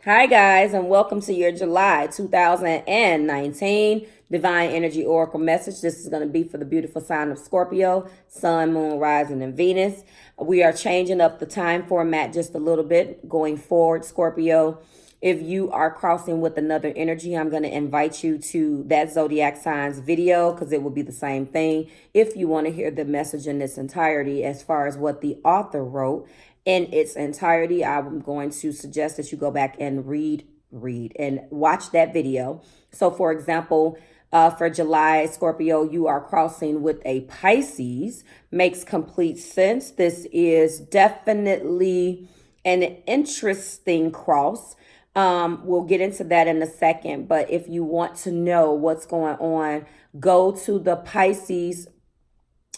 Hi, guys, and welcome to your July 2019 Divine Energy Oracle message. This is going to be for the beautiful sign of Scorpio, Sun, Moon, Rising, and Venus. We are changing up the time format just a little bit going forward, Scorpio. If you are crossing with another energy, I'm going to invite you to that zodiac signs video because it will be the same thing. If you want to hear the message in its entirety as far as what the author wrote in its entirety, I'm going to suggest that you go back and read and watch that video. So for example, for July, Scorpio, you are crossing with a Pisces. Makes complete sense. This is definitely an interesting cross. We'll get into that in a second, but if you want to know what's going on, go to the Pisces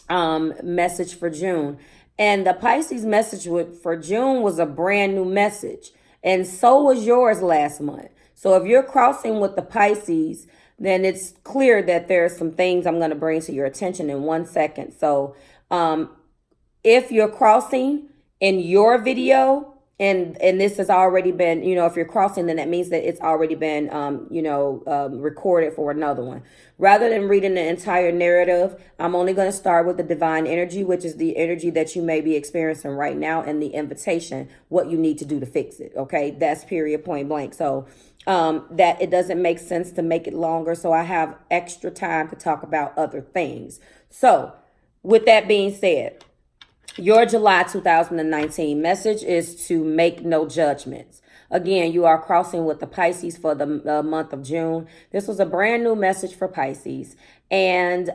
message for June. And the Pisces message for June was a brand new message, and so was yours last month. So if you're crossing with the Pisces, then it's clear that there are some things I'm going to bring to your attention in 1 second. So if you're crossing in your video, and this has already been, if you're crossing, then that means that it's already been, recorded for another one. Rather than reading the entire narrative, I'm only going to start with the divine energy, which is the energy that you may be experiencing right now, and the invitation, what you need to do to fix it. Okay, that's period, point blank. So that it doesn't make sense to make it longer. So I have extra time to talk about other things. So with that being said, your July 2019 message is to make no judgments. Again, you are crossing with the Pisces for the month of June. This was a brand new message for Pisces. And,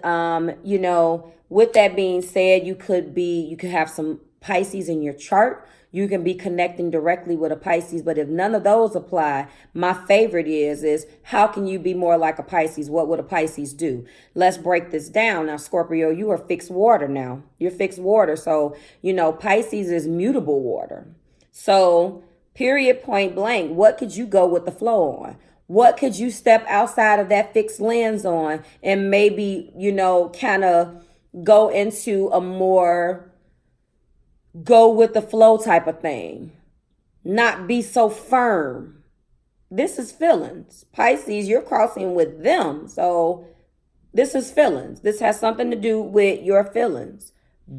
with that being said, you could have some Pisces in your chart. You can be connecting directly with a Pisces, but if none of those apply, my favorite is how can you be more like a Pisces? What would a Pisces do? Let's break this down. Now, Scorpio, you are fixed water now. You're fixed water. So, Pisces is mutable water. So, period, point blank, what could you go with the flow on? What could you step outside of that fixed lens on and maybe, kind of go into a more go with the flow type of thing, not be so firm. This is feelings. Pisces, you're crossing with them. So this is feelings. This has something to do with your feelings.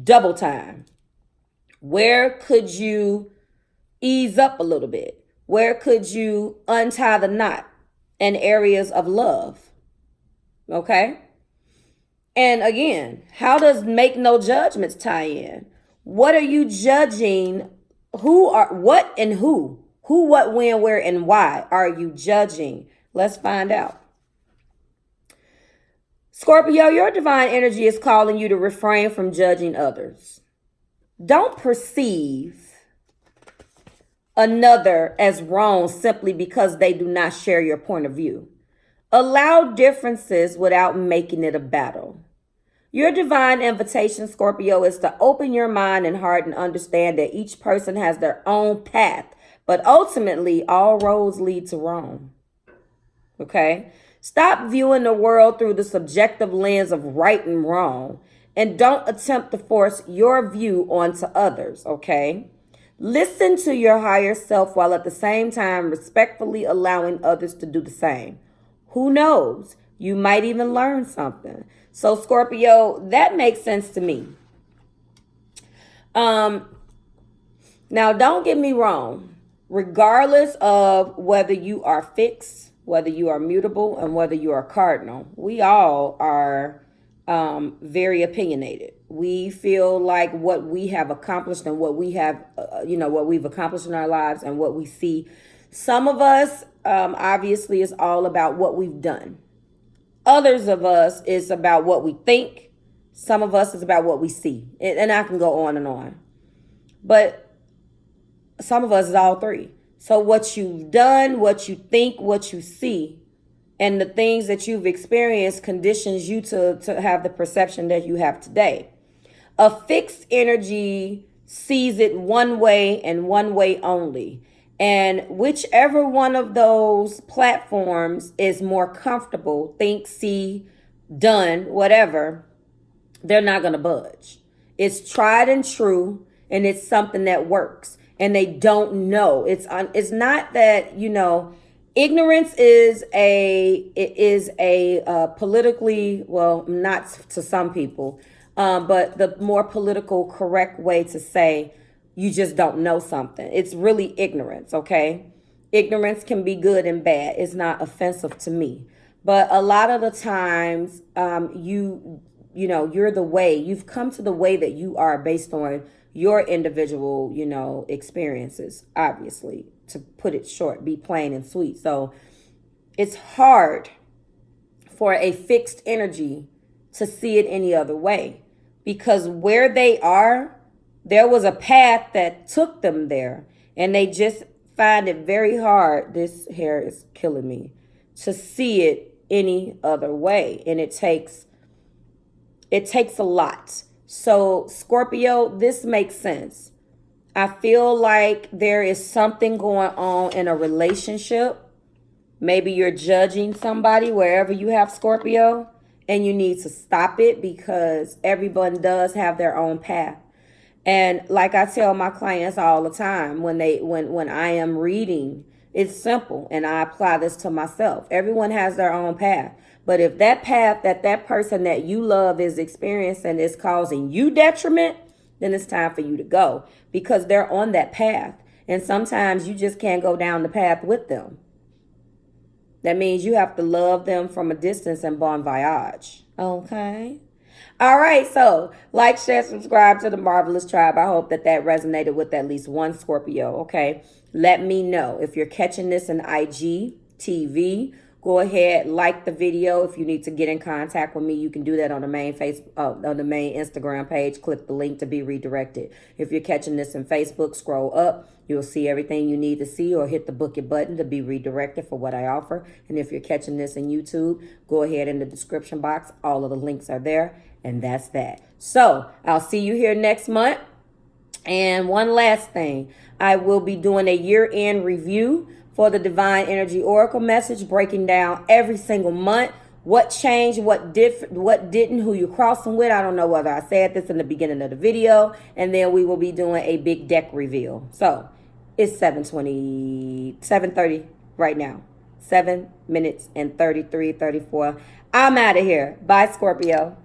Double time. Where could you ease up a little bit? Where could you untie the knot in areas of love? Okay. And again, how does make no judgments tie in? What are you judging? What, and who? Who, what, when, where, and why are you judging? Let's find out. Scorpio, your divine energy is calling you to refrain from judging others. Don't perceive another as wrong simply because they do not share your point of view. Allow differences without making it a battle. Your divine invitation, Scorpio, is to open your mind and heart and understand that each person has their own path, but ultimately all roads lead to Rome. Okay? Stop viewing the world through the subjective lens of right and wrong, and don't attempt to force your view onto others. Okay? Listen to your higher self while at the same time respectfully allowing others to do the same. Who knows? You might even learn something. So Scorpio, that makes sense to me. Now, don't get me wrong. Regardless of whether you are fixed, whether you are mutable, and whether you are cardinal, we all are very opinionated. We feel like what we have accomplished and what we have, what we've accomplished in our lives and what we see. Some of us, obviously, is all about what we've done. Others of us is about what we think. Some of us is about what we see. And I can go on and on. But some of us is all three. So what you've done, what you think, what you see, and the things that you've experienced conditions you to have the perception that you have today. A fixed energy sees it one way and one way only. And whichever one of those platforms is more comfortable, think, see, done, whatever, they're not going to budge. It's tried and true, and it's something that works. and they don't know. It's not that, you know, ignorance is a politically, well, not to some people, but the more political correct way to say you just don't know something. It's really ignorance, okay? Ignorance can be good and bad. It's not offensive to me. But a lot of the times, you know, you've come to the way that you are based on your individual, you know, experiences, obviously, to put it short, be plain and sweet. So it's hard for a fixed energy to see it any other way, because where they are, there was a path that took them there, and they just find it very hard. This hair is killing me, to see it any other way. And it takes a lot. So Scorpio, this makes sense. I feel like there is something going on in a relationship. Maybe you're judging somebody wherever you have Scorpio, and you need to stop it, because everyone does have their own path. And like I tell my clients all the time, when I am reading, it's simple, and I apply this to myself. Everyone has their own path. But if that path that person that you love is experiencing is causing you detriment, then it's time for you to go, because they're on that path. And sometimes you just can't go down the path with them. That means you have to love them from a distance and bon voyage. Okay? All right, so like, share, subscribe to the Marvelous Tribe. I hope that resonated with at least one Scorpio, okay? Let me know. If you're catching this in IG TV, go ahead, like the video. If you need to get in contact with me, you can do that on the main on the main Instagram page. Click the link to be redirected. If you're catching this in Facebook, scroll up. You'll see everything you need to see, or hit the book it button to be redirected for what I offer. And if you're catching this in YouTube, go ahead in the description box. All of the links are there. And that's that. So I'll see you here next month. And one last thing, I will be doing a year-end review for the Divine Energy Oracle message, breaking down every single month what changed, what didn't, who you're crossing with. I don't know whether I said this in the beginning of the video. And then we will be doing a big deck reveal. So it's 7:30 right now. 7 minutes and 34. I'm out of here. Bye, Scorpio.